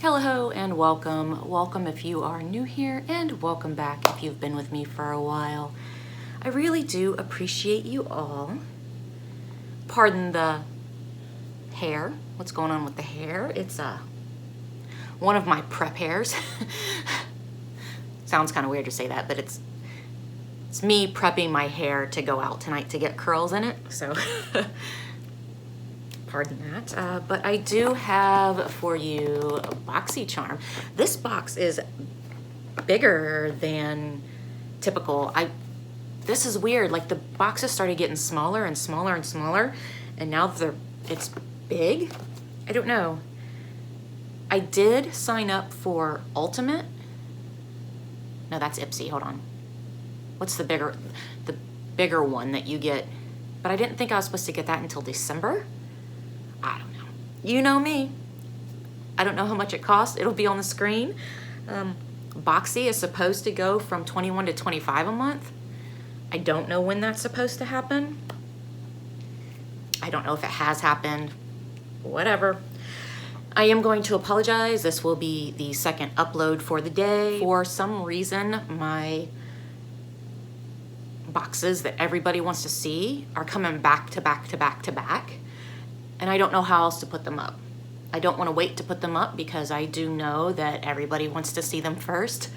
Hello and welcome. Welcome if you are new here, and welcome back if you've been with me for a while. I really do appreciate you all. Pardon the hair. What's going on with the hair? It's one of my prep hairs. Sounds kind of weird to say that, but it's me prepping my hair to go out tonight to get curls in it. So pardon that. But I do have for you a Boxycharm. This box is bigger than typical. This is weird. Like the boxes started getting smaller and smaller and smaller, and now it's big. I don't know. I did sign up for Ultimate. No, that's Ipsy. Hold on. What's the bigger one that you get? But I didn't think I was supposed to get that until December. I don't know. You know me. I don't know how much it costs. It'll be on the screen. Boxy is supposed to go from $21 to $25 a month. I don't know when that's supposed to happen. I don't know if it has happened. Whatever. I am going to apologize. This will be the second upload for the day. For some reason, my boxes that everybody wants to see are coming back to back to back to back. And I don't know how else to put them up. I don't want to wait to put them up because I do know that everybody wants to see them first.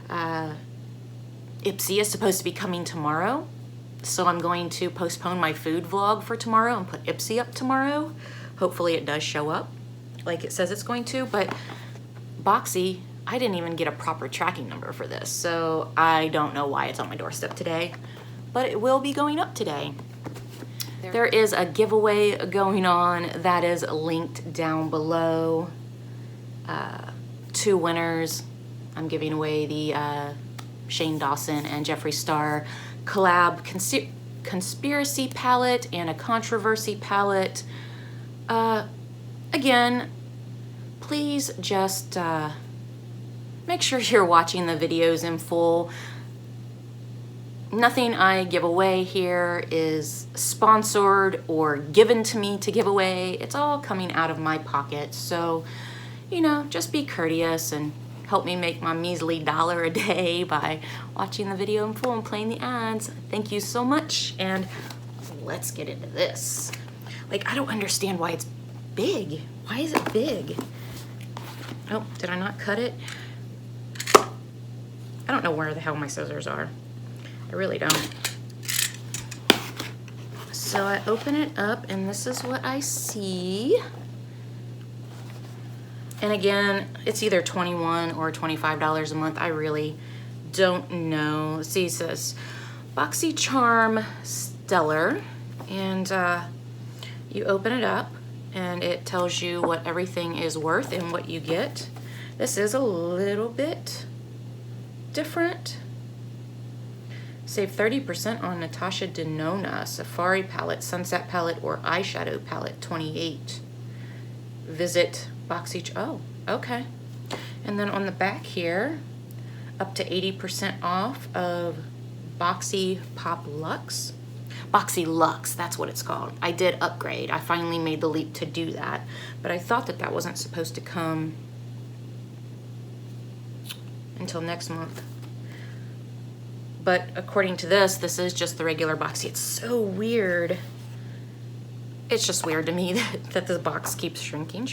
Ipsy is supposed to be coming tomorrow, so I'm going to postpone my food vlog for tomorrow and put Ipsy up tomorrow. Hopefully it does show up like it says it's going to, but Boxy, I didn't even get a proper tracking number for this, so I don't know why it's on my doorstep today, but it will be going up today. There is a giveaway going on that is linked down below. 2 winners. I'm giving away the Shane Dawson and Jeffree Star collab conspiracy palette and a controversy palette. Again, please just make sure you're watching the videos in full. Nothing I give away here is sponsored or given to me to give away. It's all coming out of my pocket. So, you know, just be courteous and help me make my measly $1 a day by watching the video in full and playing the ads. Thank you so much, and let's get into this. Like, I don't understand why it's big. Why is it big? Oh, did I not cut it? I don't know where the hell my scissors are. I really don't. So I open it up and this is what I see. And again, it's either $21 or $25 a month. I really don't know. Let's see, it says Boxycharm Stellar, and you open it up and it tells you what everything is worth and what you get. This is a little bit different. Save 30% on Natasha Denona Safari Palette, Sunset Palette, or Eyeshadow Palette 28. Visit Boxycharm. Oh, okay. And then on the back here, up to 80% off of Boxy Pop Luxe. Boxy Luxe, that's what it's called. I did upgrade. I finally made the leap to do that, but I thought that that wasn't supposed to come until next month. But according to this is just the regular Boxy. It's so weird. It's just weird to me that the box keeps shrinking.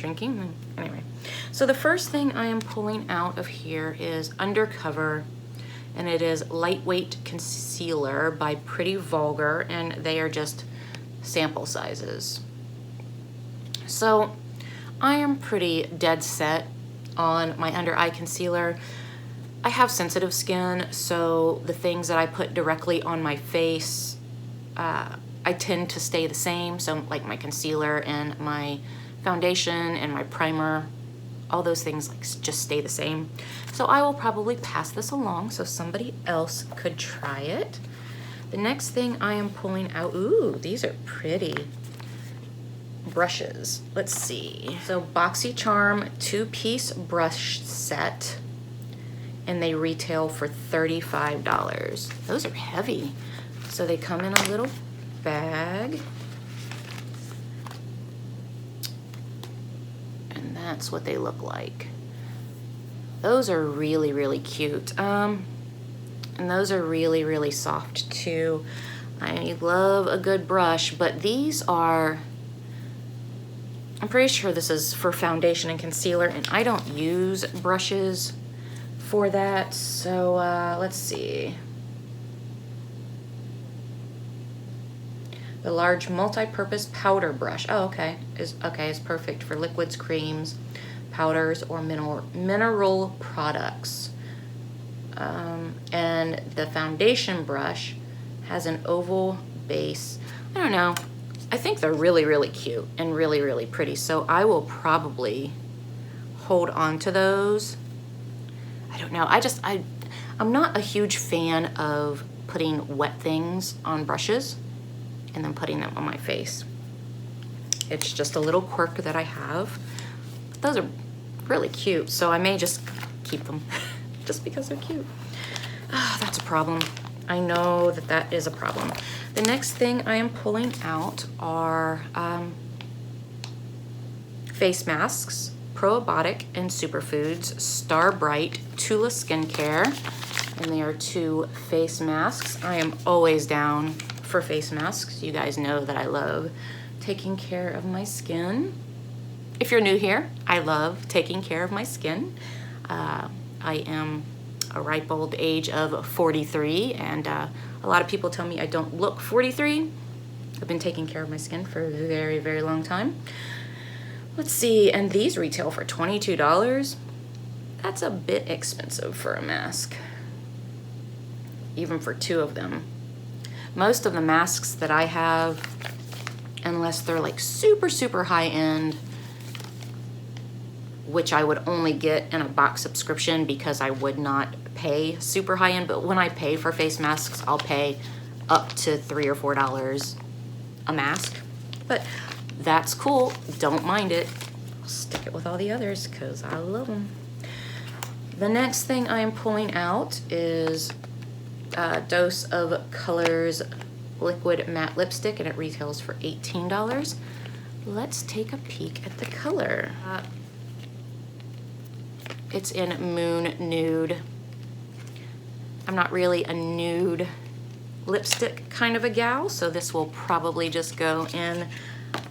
Anyway, so the first thing I am pulling out of here is Undercover, and it is Lightweight Concealer by Pretty Vulgar, and they are just sample sizes. So I am pretty dead set on my under eye concealer. I have sensitive skin, so the things that I put directly on my face, I tend to stay the same. So like my concealer and my foundation and my primer, all those things like just stay the same. So I will probably pass this along so somebody else could try it. The next thing I am pulling out, ooh, these are pretty brushes. Let's see. So Boxycharm 2-piece brush set, and they retail for $35. Those are heavy. So they come in a little bag. And that's what they look like. Those are really, really cute. And those are really, really soft too. I love a good brush, but these are, I'm pretty sure this is for foundation and concealer, and I don't use brushes for that. So let's see. The large multi-purpose powder brush. Oh, okay. Is perfect for liquids, creams, powders, or mineral products. And the foundation brush has an oval base. I don't know. I think they're really, really cute and really, really pretty. So I will probably hold on to those. I don't know. I'm not a huge fan of putting wet things on brushes and then putting them on my face. It's just a little quirk that I have. But those are really cute, so I may just keep them just because they're cute. Ah, that's a problem. I know that that is a problem. The next thing I am pulling out are face masks, probiotic and superfoods, Star Bright, Tula Skincare, and they are 2 face masks. I am always down for face masks. You guys know that I love taking care of my skin. If you're new here, I love taking care of my skin. I am a ripe old age of 43, and a lot of people tell me I don't look 43. I've been taking care of my skin for a very, very long time. Let's see, and these retail for $22. That's a bit expensive for a mask, even for 2 of them. Most of the masks that I have, unless they're like super, super high end, which I would only get in a box subscription because I would not pay super high end, but when I pay for face masks, I'll pay up to $3 or $4 a mask. But that's cool, don't mind it. I'll stick it with all the others because I love them. The next thing I am pulling out is Dose of Colors liquid matte lipstick, and it retails for $18. Let's take a peek at the color. It's in Moon Nude. I'm not really a nude lipstick kind of a gal, so this will probably just go in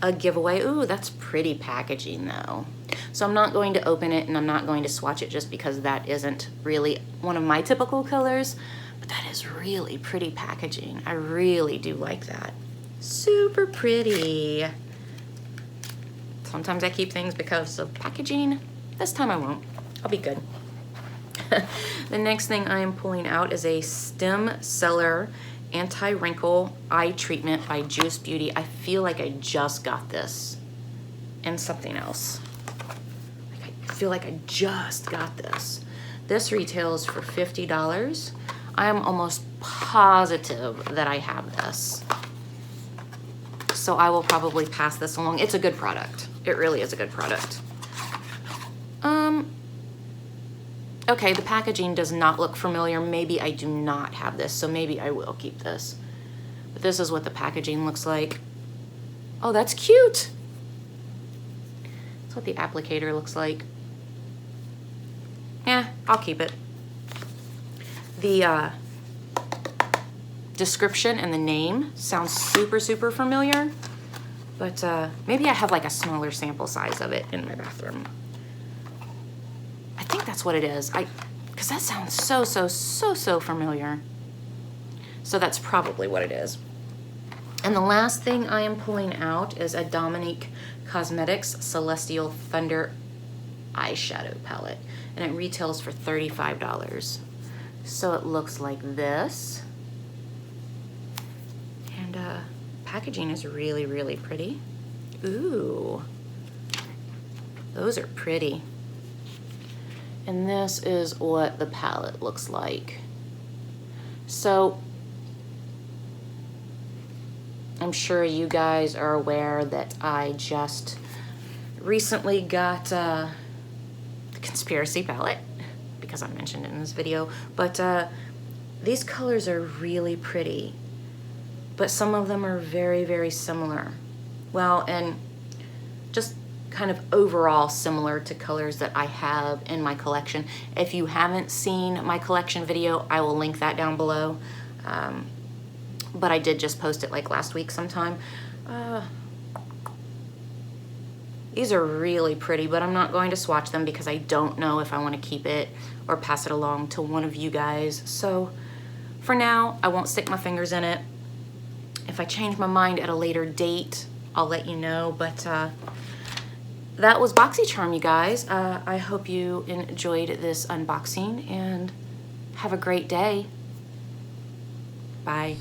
a giveaway. Ooh, that's pretty packaging though. So I'm not going to open it and I'm not going to swatch it just because that isn't really one of my typical colors. But that is really pretty packaging. I really do like that. Super pretty. Sometimes I keep things because of packaging. This time I won't. I'll be good. The next thing I am pulling out is a Stem Cellar Anti-Wrinkle Eye Treatment by Juice Beauty. I feel like I just got this in something else. I feel like I just got this. This retails for $50. I am almost positive that I have this. So I will probably pass this along. It's a good product. It really is a good product. Okay, the packaging does not look familiar. Maybe I do not have this, so maybe I will keep this. But this is what the packaging looks like. Oh, that's cute. That's what the applicator looks like. Yeah, I'll keep it. The description and the name sounds super, super familiar, but maybe I have like a smaller sample size of it in my bathroom. I think that's what it is. Because that sounds so familiar. So that's probably what it is. And the last thing I am pulling out is a Dominique Cosmetics Celestial Thunder eyeshadow palette, and it retails for $35. So it looks like this, and packaging is really, really pretty. Ooh, those are pretty. And this is what the palette looks like. So I'm sure you guys are aware that I just recently got the Conspiracy palette because I mentioned it in this video, but these colors are really pretty, but some of them are very, very similar. Well, and just kind of overall similar to colors that I have in my collection. If you haven't seen my collection video, I will link that down below. But I did just post it like last week sometime. These are really pretty, but I'm not going to swatch them because I don't know if I want to keep it or pass it along to one of you guys. So for now, I won't stick my fingers in it. If I change my mind at a later date, I'll let you know. But that was Boxycharm, you guys. I hope you enjoyed this unboxing and have a great day. Bye.